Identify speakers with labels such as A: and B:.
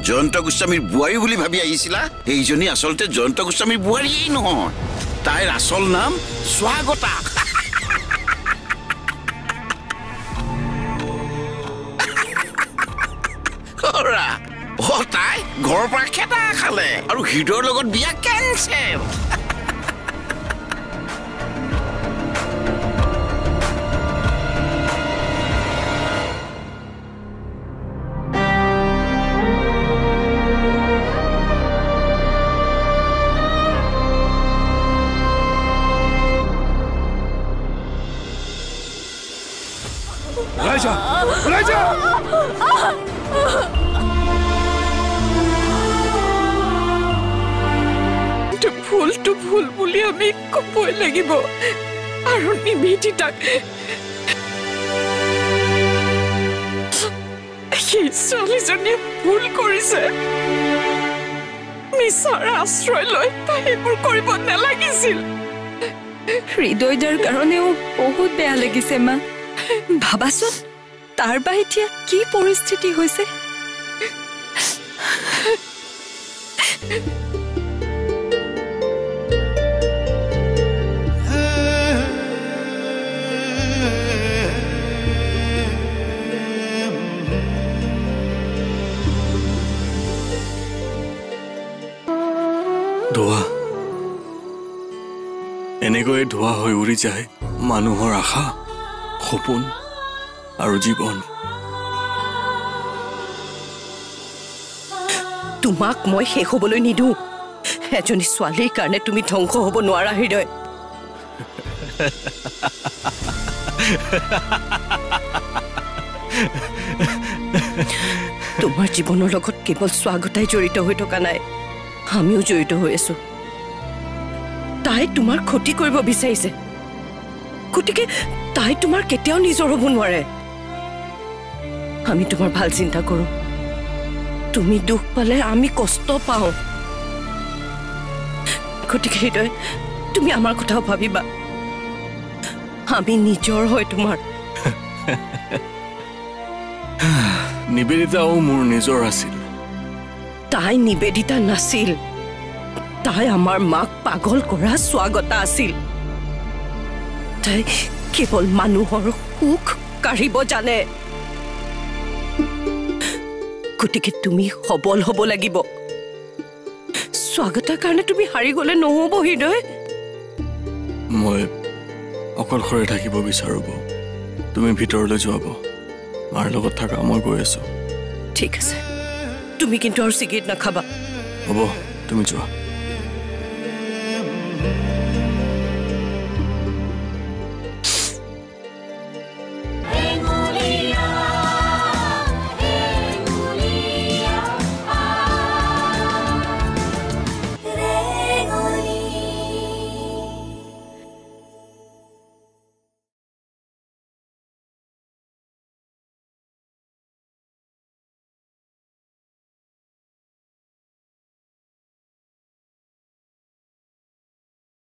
A: জয়ন্ত গোস্বামীৰ বুৱাৰী বুলি ভাবি আহিছিলা এইজনী আসলতে জয়ন্ত গোস্বামীৰ বুৱাৰীই নহয় তাইৰ আসল নাম স্বাগতা ওৰা ও তাই ঘৰৰ পৰা খেদা খালে আৰু হৃদয়ৰ লগত বিয়া কেনচেল
B: ভুল বুলি আমি কবই লাগিব আৰু নিবেদিতাক সেই ছোৱালীজনীয়ে ভুল কৰিছে মিছাৰ আশ্ৰয় লৈ তাই এইবোৰ কৰিব নালাগিছিল
C: হৃদয়দাৰ কাৰণেও বহুত বেয়া লাগিছে মা ভাবাচোন তাৰ বা এতিয়া কি পৰিস্থিতি হৈছে
D: ধোৱা এনেকৈ ধোৱা হৈ উৰি যায় মানুহৰ আশা সপোন আৰু জীৱন
B: তোমাক মই শেষ হ'বলৈ নিদো এজনী ছোৱালীৰ কাৰণে তুমি ধ্বংস হ'ব নোৱাৰা হৃদয় তোমাৰ জীৱনৰ লগত কেৱল স্বাগতাই জড়িত হৈ থকা নাই আমিও জড়িত হৈ আছো তাই তোমাৰ ক্ষতি কৰিব বিচাৰিছে গতিকে তাই তোমাৰ কেতিয়াও নিজৰ হ'ব নোৱাৰে আমি তোমাৰ ভাল চিন্তা কৰো তুমি দুখ পালে আমি কষ্ট পাওঁ গতিকে হৃদয় তুমি আমাৰ কথাও ভাবিবা আমি নিজৰ হয় তোমাৰ
D: নিবেদিতাও মোৰ নিজৰ আছিল
B: তাই নিবেদিতা নাছিল তাই আমাৰ মাক পাগল কৰা স্বাগতা আছিল তাই কেৱল মানুহৰ সুখ কাঢ়িব জানে গতিকে তুমি সবল হ'ব লাগিব স্বাগতাৰ কাৰণে তুমি হাৰি গ'লে নহ'ব হৃদয়
D: মই অকলশৰে থাকিব বিচাৰো তুমি ভিতৰলৈ যোৱাব মাৰ লগত থাকা মই গৈ আছো
B: ঠিক আছে তুমি কিন্তু আৰু চিগাৰেট নাখাবা
D: হ'ব তুমি যোৱা